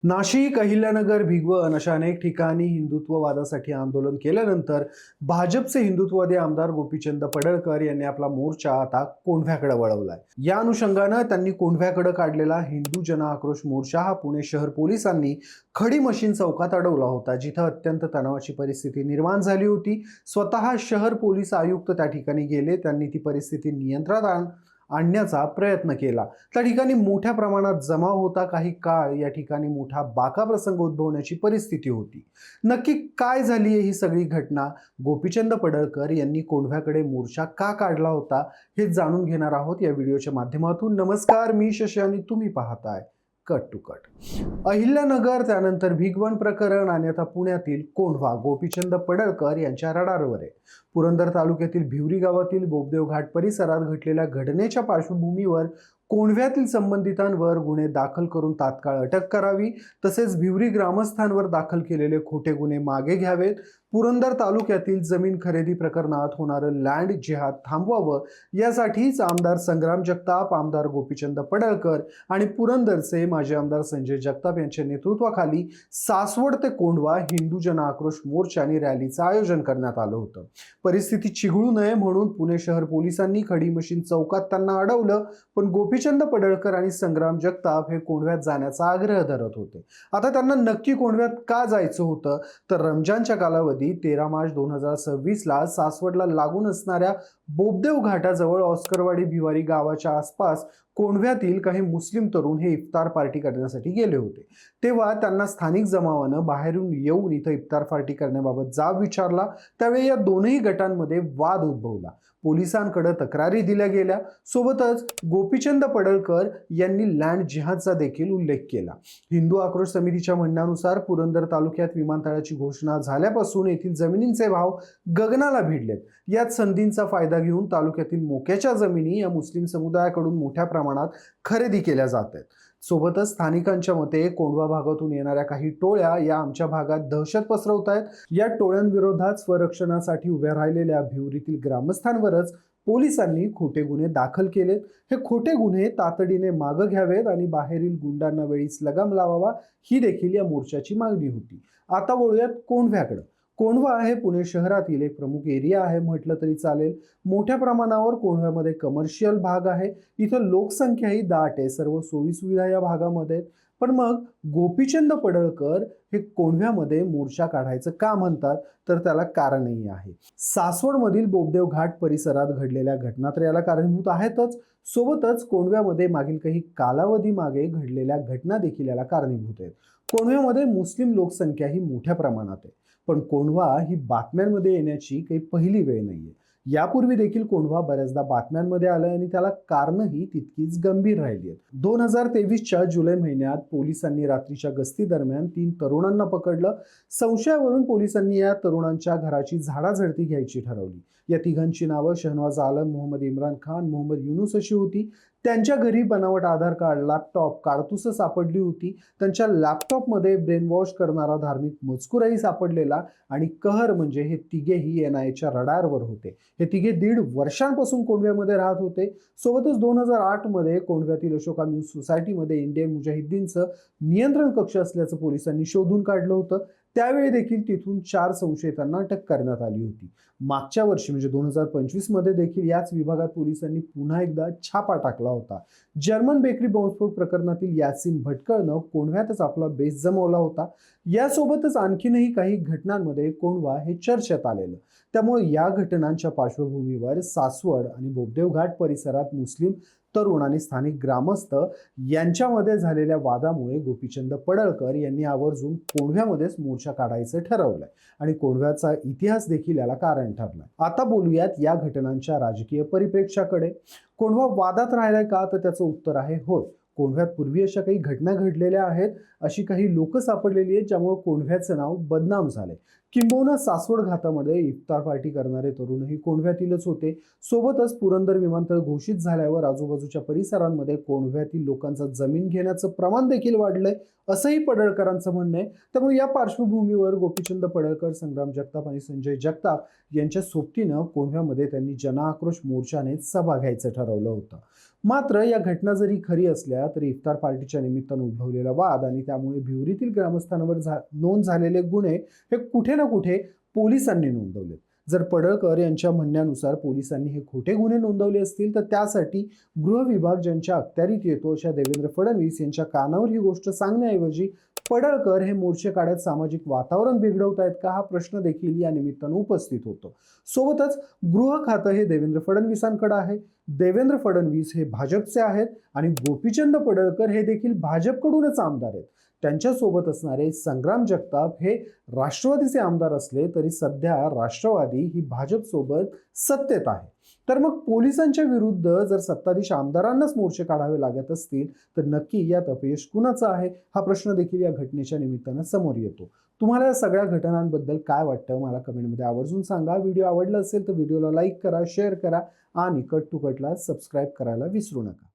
नाशिक, अहिल्यानगर, भिगवण अशा अनेक ठिकाणी हिंदुत्ववादासाठी आंदोलन केल्यानंतर भाजपचे हिंदुत्ववादी आमदार गोपीचंद पडळकर यांनी आपला मोर्चा आता कोंढव्याकडे वळवलाय। या अनुषंगानं त्यांनी कोंढव्याकडे काढलेला हिंदू जन आक्रोश मोर्चा हा पुणे शहर पोलिसांनी खडी मशीन चौकात अडवला होता, जिथे अत्यंत तणावाची परिस्थिती निर्माण झाली होती। स्वतः शहर पोलीस आयुक्त त्या ठिकाणी गेले, त्यांनी ती परिस्थिती नियंत्रणात आणण्याचा प्रयत्न केला। त्या ठिकाणी मोठ्या प्रमाणात जमाव होता। काही काळ या ठिकाणी मोठा बाका प्रसंग उद्भवण्याची परिस्थिती होती। नक्की काय झाली ही सगळी घटना, गोपीचंद पडळकर यांनी कोंढव्याकडे मोर्चा का काढला होता, हे जाणून घेणार आहोत या व्हिडिओच्या माध्यमातून। नमस्कार, मी शशी आणि तुम्ही पाहताय कट टू कट। अहिल्यानगर, त्यानंतर भिगवण प्रकरण आणि आता पुण्यातील कोंढवा गोपीचंद पडळकर यांच्या रडारवर आहे। पुरंदर तालुक्यातील भिवरी गावातील बोबदेव घाट परिसरात घडलेल्या घटनेच्या पार्श्वभूमीवर कोंढव्यातील संबंधितांवर गुन्हे दाखल करून तात्काळ अटक करावी, तसेच भिवरी ग्रामस्थांवर दाखल केलेले खोटे गुन्हे मागे घ्यावेत। पुरंदर तालुक्यातील जमीन खरेदी प्रकरणात होणारं लँड जिहाद थांबवावं, यासाठीच आमदार संग्राम जगताप, आमदार गोपीचंद पडळकर आणि पुरंदरचे माजी आमदार संजय जगताप यांच्या नेतृत्वाखाली सासवड ते कोंढवा हिंदू जन आक्रोश मोर्चा आणि रॅलीचं आयोजन करण्यात आलं होतं। परिस्थिती चिघळू नये म्हणून पुणे शहर पोलिसांनी खडी मशीन चौकात त्यांना अडवलं, पण गोपीचंद पडळकर आणि संग्राम जगताप हे कोंढव्यात जाण्याचा आग्रह धरत होते। आता त्यांना नक्की कोंढव्यात का जायचं होतं, तर रमजानच्या कालावधीत 13 मार्च 2026 ला सासवडला लागून असणाऱ्या बोबदेव घाटाजवळ ऑस्करवाडी भिवारी गावाच्या आसपास कोंढव्यातील काही मुस्लिम तरुण हे इफ्तार पार्टी करण्यासाठी गेले होते। तेव्हा त्यांना स्थानिक जमावानं बाहेरून येऊन इथं इफ्तार पार्टी करण्याबाबत जाब विचारला। त्यावेळी या दोनही गटांमध्ये वाद उद्भवला। पोलिसांकडे तक्रारी दिल्या गेल्या। सोबतच गोपीचंद पडळकर यांनी लँड जिहादचा देखील उल्लेख केला। हिंदू आक्रोश समितीच्या म्हणण्यानुसार पुरंदर तालुक्यात विमानतळाची घोषणा झाल्यापासून येथील जमिनींचे भाव गगनाला भिडलेत। यात संधींचा फायदा घेऊन तालुक्यातील मोक्याच्या जमिनी या मुस्लिम समुदायाकडून मोठ्या प्रमाणात खरेदी केल्या जात आहेत। सोबतच स्थानिकांच्या मते कोंढवा भागातून येणाऱ्या काही टोळ्या या आमच्या भागात दहशत पसरवत आहेत। या टोळ्यांविरोधात स्वरक्षणासाठी उभ्या राहिलेल्या भिवरीतील ग्रामस्थांवरच पोलिसांनी खोटे गुन्हे दाखल केलेत। हे खोटे गुन्हे तातडीने मागे घ्यावेत आणि बाहेरील गुंडांना वेळीच लगाम लावावा, ही देखील या मोर्चाची मागणी होती। आता वळूयात कोंढव्याकडे। कोंढवा हे पुणे शहरातील एक प्रमुख एरिया आहे म्हटलं तरी चालेल। मोठ्या प्रमाणावर कोंढव्यामध्ये कमर्शियल भाग आहे, इथं लोकसंख्याही दाट आहे, सर्व सोयीसुविधा या भागामध्ये। पण मग गोपीचंद पडळकर हे कोंढव्यामध्ये मोर्चा काढायचं का म्हणतात, तर त्याला कारणही आहे। सासवडमधील बोबदेव घाट परिसरात घडलेल्या घटना तर याला कारणीभूत आहेतच, सोबतच कोंढव्यामध्ये मागील काही कालावधी मागे घडलेल्या घटना देखील याला कारणीभूत आहेत। कोंढव्यामध्ये मुस्लिम लोकसंख्या ही मोठ्या प्रमाणात आहे, पण कोंढवा ही बातम्यांमध्ये येण्याची काही पहिली वेळ नाहीये। यापूर्वी देखील कोंढवा बऱ्याचदा बातम्यांमध्ये आलंय आणि त्याला कारणही तितकीच गंभीर राहिली आहेत। 2023च्या जुलै महिन्यात पोलिसांनी रात्रीच्या गस्ती दरम्यान 3 तरुणांना पकडलं। संशयावरून पोलिसांनी या तरुणांच्या घराची झाडाझडती घ्यायची ठरवली। या तिघांची नावं शहनवाज आलम, मोहम्मद इम्रान खान, मोहम्मद युनुस अशी होती। त्यांच्या घरी बनावट आधार कार्ड, लॅपटॉप, काडतुसं सापडली होती। त्यांच्या लॅपटॉपमध्ये ब्रेन वॉश करणारा धार्मिक मजकूरही सापडलेला आणि कहर म्हणजे हे तिघेही NIAच्या रडारवर होते। हे तिघे 1.5 वर्षांपासून कोंढव्यामध्ये राहत होते। सोबतच 2008 मध्ये कोंढव्यातील अशोका म्यूज सोसायटीमध्ये इंडियन मुजाहिद्दीनचं नियंत्रण कक्ष असल्याचं पोलिसांनी शोधून काढलं होतं। त्यावेळी देखील तिथून 4 संशयितांना अटक करण्यात आली होती। मागच्या वर्षी म्हणजे 2025 मध्ये देखील याच विभागात पोलिसांनी पुन्हा एकदा छापा टाकला होता। जर्मन बेकरी बॉम्बस्फोट प्रकरणातील यासीन भटकळनं कोंढव्यातच आपला बेस जमवला होता। यासोबतच आणखीनही काही घटनांमध्ये कोंढवा हे चर्चेत आलेलं। त्यामुळे या घटनांच्या पार्श्वभूमीवर सासवड आणि बोबदेव घाट परिसरात मुस्लिम तरुण आणि स्थानिक ग्रामस्थ यांच्यामध्ये झालेल्या वादामुळे गोपीचंद पडळकर यांनी आवर्जून कोंढव्यामध्येच मोर्चा काढायचं ठरवलंय आणि कोंढव्याचा इतिहास देखील याला कारण ठरलाय। आता बोलूयात या घटनांच्या राजकीय परिप्रेक्ष्याकडे। कोंढवा वादात राहिलाय का, तर त्याचं उत्तर आहे होय। कोंढव्यात पूर्वी अशा काही घटना घडलेल्या आहेत, अशी काही लोक सापडलेली आहेत, ज्यामुळे कोंढव्याचं नाव बदनाम झालंय। किंबहुना सासवड घाटामध्ये इफ्तार पार्टी करणारे तरुणही कोंढव्यातीलच होते। सोबतच पुरंदर विमानतळ घोषित झाल्यावर आजूबाजूच्या परिसरांमध्ये कोंढव्यातील लोकांचं जमीन घेण्याचं प्रमाण देखील वाढलंय, असंही पडळकरांचं म्हणणं आहे। त्यामुळे या पार्श्वभूमीवर गोपीचंद पडळकर, संग्राम जगताप आणि संजय जगताप यांच्या सोबतीनं कोंढव्यामध्ये त्यांनी जन आक्रोश मोर्चाने सभा घ्यायचं ठरवलं होतं। मात्र या घटना जरी खरी असल्या तरी इफ्तार पार्टीच्या निमित्तानं उद्भवलेला वाद आणि त्यामुळे भिवरीतील ग्रामस्थांवर नोंद झालेले गुन्हे हे कुठे ना कुठे पोलिसांनी नोंदवलेत. जर पडळकर यांच्या म्हणण्यानुसार पोलिसांनी हे खोटे गुन्हे नोंदवले असतील तर त्यासाठी गृह विभाग ज्यांच्या अखत्यारीत येतो अशा देवेंद्र फडणवीस यांच्या कानावर ही गोष्ट सांगण्याऐवजी पडळकर हे मोर्चे काढत सामाजिक वातावरण बिघडवतायत का, हा प्रश्न देखील या निमित्तानं उपस्थित होतो. सोबतच गृह खातं हे देवेंद्र फडणवीसांकडे आहे. देवेंद्र फडणवीस हे भाजपचे आहेत आणि गोपीचंद पडळकर हे देखील भाजपकडूनच आमदार आहेत. त्यांच्यासोबत असणारे संग्राम जगताप हे राष्ट्रवादीचे आमदार असले तरी सध्या राष्ट्रवादी ही भाजपसोबत सत्तेत आहे. तर मग पोलिसांच्या विरुद्ध जर सत्ताधीश आमदारांनाच मोर्चे काढावे लागत असतील तर नक्की यात अपयश कुणाचं आहे, हा प्रश्न देखील या घटनेच्या निमित्तानं समोर येतो. तुम्हाला या सगळ्या घटनांबद्दल काय वाटतं मला कमेंटमध्ये आवर्जून सांगा. व्हिडिओ आवडला असेल तर व्हिडिओला लाईक करा, शेअर करा आणि कट टू कटला सबस्क्राईब करायला विसरू नका.